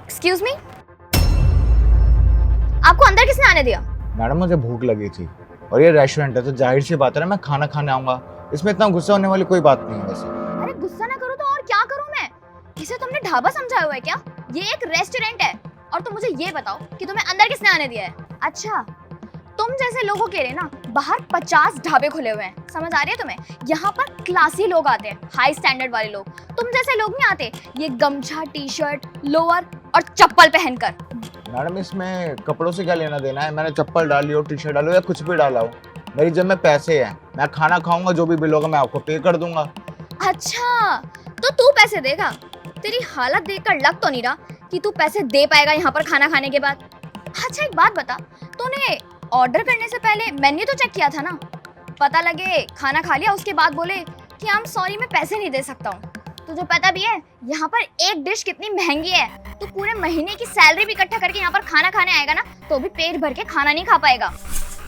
Excuse me, आपको अंदर किसने आने दिया? मैडम मुझे भूख लगी थी और ये रेस्टोरेंट है तो जाहिर सी बात है ना मैं खाना खाने आऊंगा। इसमें इतना गुस्सा होने वाली कोई बात नहीं है वैसे। अरे गुस्सा ना करो तो और क्या करूं मैं? इसे तुमने ढाबा समझा हुआ है क्या? ये एक रेस्टोरेंट है और तुम मुझे ये बताओ कि तुम्हें अंदर किसने आने दिया है? अच्छा, तुम जैसे लोगों के लिए ना बाहर 50 ढाबे खुले हुए हैं, समझ आ रही है तुम्हें? यहाँ पर क्लासी लोग आते हैं, हाई स्टैंडर्ड वाले लोग। तुम जैसे लोग नहीं आते ये गमछा, टी शर्ट, लोअर और चप्पल पहनकर। मैडम इसमें कपड़ों से क्या लेना देना है? मैंने चप्पल डाली हो, टी शर्ट डाली हो या कुछ भी डाला हो, मेरी जेब में पैसे हैं, मैं खाना खाऊंगा, जो भी बिल होगा मैं आपको पे कर दूंगा। अच्छा, तो तू पैसे देगा? तेरी हालत देखकर लग तो नहीं रहा कि तू पैसे दे पाएगा यहाँ पर खाना खाने के बाद। अच्छा एक बात बता, तूने ऑर्डर करने से पहले मेन्यू तो चेक किया था ना? पता लगे खाना खा लिया उसके बाद बोले कि आई एम सॉरी मैं पैसे नहीं दे सकता हूँ। तुझे पता भी है यहाँ पर एक डिश कितनी महंगी है? तू पूरे महीने की सैलरी भी इकट्ठा करके यहाँ पर खाना खाने आएगा ना तो भी पेट भर के खाना नहीं खा पाएगा।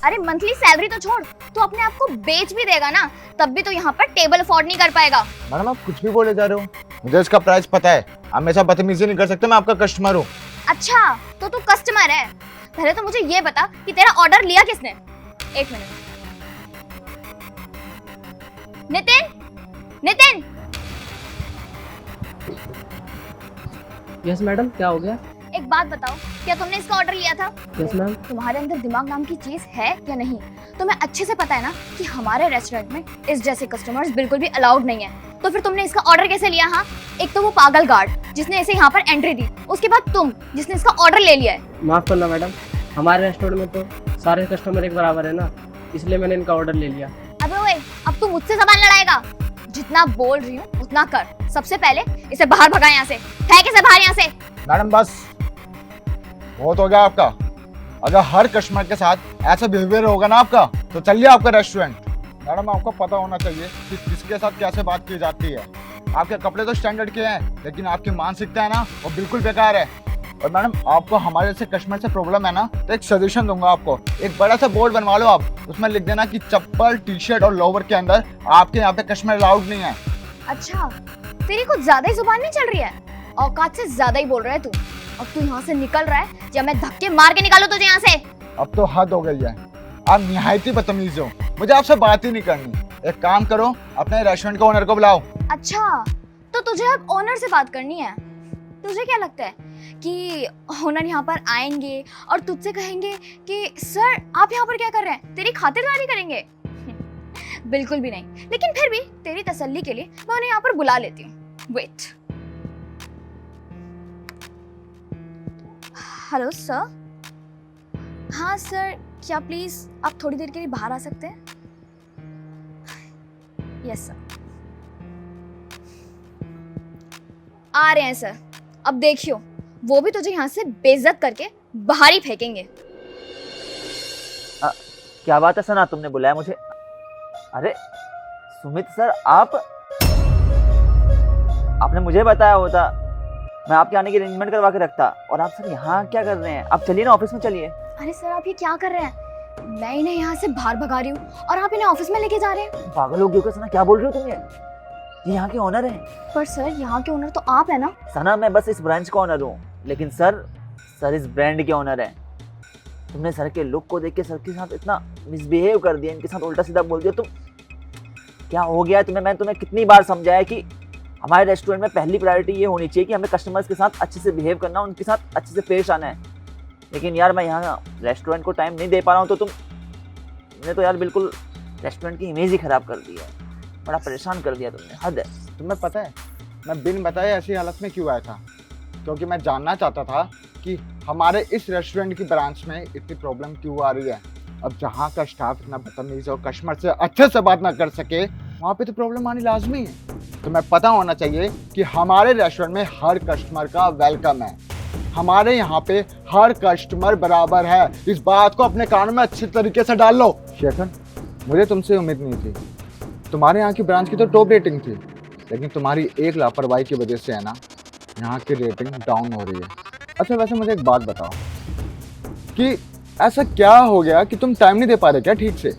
अरे मंथली सैलरी तो छोड़, तू अपने आप को बेच भी देगा ना तब भी तो यहाँ पर टेबल अफोर्ड नहीं कर पाएगा। मैडम आप कुछ भी बोले जा रहे हो, मुझे इसका प्राइस पता है। आप मेरे साथ बदतमीजी नहीं कर सकते, मैं आपका कस्टमर हूँ। अच्छा तो तू कस्टमर है? पहले तो मुझे ये बता कि तेरा ऑर्डर लिया किसने? एक minute, Nitin, Nitin. Yes madam, क्या हो गया? एक बात बताओ, क्या तुमने इसका ऑर्डर लिया था? Yes ma'am. तुम्हारे अंदर दिमाग नाम की चीज है या नहीं? तुम्हें अच्छे से पता है ना कि हमारे रेस्टोरेंट में इस जैसे कस्टमर्स बिल्कुल भी अलाउड नहीं है। तो फिर तुमने इसका ऑर्डर कैसे लिया? हाँ, एक तो वो पागल गार्ड जिसने इसे यहाँ पर एंट्री दी, उसके बाद तुम जिसने इसका ऑर्डर ले लिया है। माफ करना मैडम, हमारे रेस्टोरेंट में तो सारे कस्टमर एक बराबर है ना, इसलिए मैंने इनका ऑर्डर ले लिया। अबे ओए, अब तू मुझसे जबान लड़ाएगा? जितना बोल रही हूँ उतना कर। सबसे पहले इसे बाहर भगा यहाँ से, फेंक इसे बाहर यहाँ से। मैडम बस बहुत हो गया आपका। अगर हर कस्टमर के साथ ऐसा बिहेवियर होगा ना आपका तो चलिए आपका रेस्टोरेंट। मैडम आपको पता होना चाहिए कि किसके साथ कैसे बात की जाती है। आपके कपड़े तो स्टैंडर्ड के हैं लेकिन आपकी मानसिकता है ना वो बिल्कुल बेकार है। और मैडम आपको हमारे से कस्टमर से प्रॉब्लम है ना तो एक सजेशन दूंगा आपको, एक बड़ा सा बोर्ड बनवा लो आप, उसमें लिख देना कि चप्पल, टी शर्ट और लोवर के अंदर आपके यहाँ पे कस्टमर अलाउड नहीं है। अच्छा, तेरी कुछ ज्यादा ही जुबान नहीं चल रही है? औकात से ज्यादा ही बोल रहा है तू। अब तू यहाँ से निकल रहा है या मैं धक्के मार के निकालूं तुझे यहाँ से? अब तो हद हो गई है, आप निहायत ही बदतमीज हो, मुझे आपसे बात ही नहीं करनी। एक काम करो, अपने रेस्टोरेंट के ओनर को बुलाओ। अच्छा, तो तुझे अब ओनर से बात करनी है? तुझे क्या लगता है कि ओनर यहाँ पर आएंगे और तुझसे कहेंगे कि सर आप यहाँ पर क्या कर रहे हैं, तेरी खातिरदारी करेंगे? बिल्कुल भी नहीं। लेकिन फिर भी तेरी तसल्ली के लिए मैं उन्हें यहाँ पर बुला लेती हूँ। वेट। Hello sir. हाँ सर, क्या प्लीज आप थोड़ी देर के लिए बाहर आ सकते हैं? Yes sir. आ रहे हैं सर। अब देखियो, वो भी तुझे यहाँ से बेइज्जत करके बाहर ही फेंकेंगे। क्या बात है सना, तुमने बुलाया मुझे? अरे सुमित सर, आपने मुझे बताया होता, मैं आपके आने की अरेंजमेंट करवा के रखता। और आप सर यहाँ क्या कर रहे हैं? आप चलिए ना, ऑफिस में चलिए। अरे सर आप ये क्या कर रहे हैं? मैं इन्हें यहाँ से बाहर भगा रही हूँ और आप इन्हें ऑफिस में लेके जा रहे हैं। पागल हो गए हो सना, क्या बोल रही हो तुम? ये यहाँ के ओनर हैं। पर सर यहाँ के ओनर तो आप है ना? सना मैं बस इस ब्रांच का ओनर हूँ, लेकिन सर इस ब्रांड के ओनर हैं। तुमने सर के लुक को देख के सर के साथ इतना मिसबिहेव कर दिया, इनके साथ उल्टा सीधा बोल दिया। तुम क्या हो गया तुम्हें? मैंने तुम्हें कितनी बार समझाया कि हमारे रेस्टोरेंट में पहली प्रायोरिटी ये होनी चाहिए कि हमें कस्टमर्स के साथ अच्छे से बिहेव करना, उनके साथ अच्छे से पेश आना है। लेकिन यार मैं यहाँ रेस्टोरेंट को टाइम नहीं दे पा रहा हूँ तो तुमने तो यार बिल्कुल रेस्टोरेंट की इमेज ही खराब कर दी है। बड़ा परेशान कर दिया तुमने, हद है। तुम्हें पता है मैं बिन बताए ऐसी हालत में क्यों आया था? क्योंकि मैं जानना चाहता था कि हमारे इस रेस्टोरेंट की ब्रांच में इतनी प्रॉब्लम क्यों आ रही है। अब जहाँ का स्टाफ इतना बदतमीज और कस्टमर से अच्छे से बात ना कर सके वहाँ पे तो प्रॉब्लम आनी लाजमी है। तुम्हें पता होना चाहिए कि हमारे रेस्टोरेंट में हर कस्टमर का वेलकम है। हमारे यहाँ पे हर कस्टमर बराबर है। इस बात को अपने कान में अच्छे तरीके से डाल लो। शेखर, मुझे तुमसे उम्मीद नहीं थी। तुम्हारे यहाँ की ब्रांच की तो टॉप रेटिंग थी, लेकिन तुम्हारी एक लापरवाही की वजह से है ना यहाँ की रेटिंग डाउन हो रही है। अच्छा वैसे मुझे एक बात बताओ कि ऐसा क्या हो गया कि तुम टाइम नहीं दे पा रहे क्या ठीक से?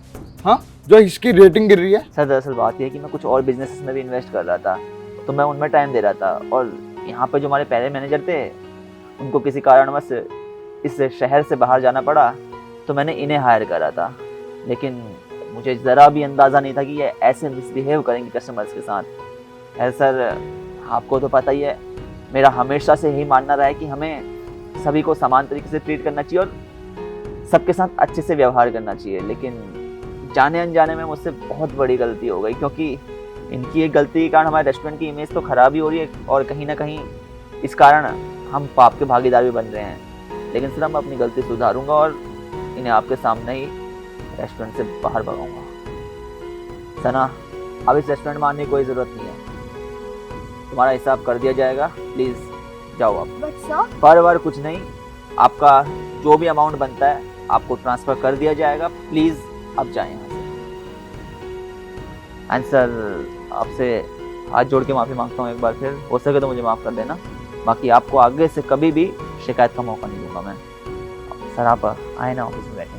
हाँ, जो इसकी रेटिंग गिर रही है। सर दरअसल बात यह है कि मैं कुछ और बिजनेसेस में भी इन्वेस्ट कर रहा था, तो मैं उनमें टाइम दे रहा था। और यहाँ पे जो हमारे पहले मैनेजर थे उनको किसी कारणवश इस शहर से बाहर जाना पड़ा तो मैंने इन्हें हायर करा था, लेकिन मुझे ज़रा भी अंदाज़ा नहीं था कि ये ऐसे मिसबिहेव करेंगे कस्टमर्स के साथ। खैर सर, आपको तो पता ही है, मेरा हमेशा से यही मानना रहा है कि हमें सभी को समान तरीके से ट्रीट करना चाहिए और सबके साथ अच्छे से व्यवहार करना चाहिए। लेकिन जाने अनजाने में मुझसे बहुत बड़ी गलती हो गई, क्योंकि इनकी एक गलती के कारण हमारे रेस्टोरेंट की इमेज तो ख़राब ही हो रही है और कहीं ना कहीं इस कारण हम पाप के भागीदार भी बन रहे हैं। लेकिन सर, मैं अपनी गलती सुधारूंगा और इन्हें आपके सामने ही रेस्टोरेंट से बाहर भगाऊंगा। सना, अब इस रेस्टोरेंट में आने की कोई ज़रूरत नहीं है, तुम्हारा हिसाब कर दिया जाएगा, प्लीज़ जाओ आप। बट सर, पर कुछ नहीं, आपका जो भी अमाउंट बनता है आपको ट्रांसफ़र कर दिया जाएगा, प्लीज़ अब जाएं यहाँ से। एंड सर, आपसे हाथ जोड़ के माफ़ी मांगता हूँ एक बार फिर, हो सके तो मुझे माफ़ कर देना, बाकी आपको आगे से कभी भी शिकायत का मौका नहीं दूंगा मैं। सर, आप आए ना ऑफिस में बैठे।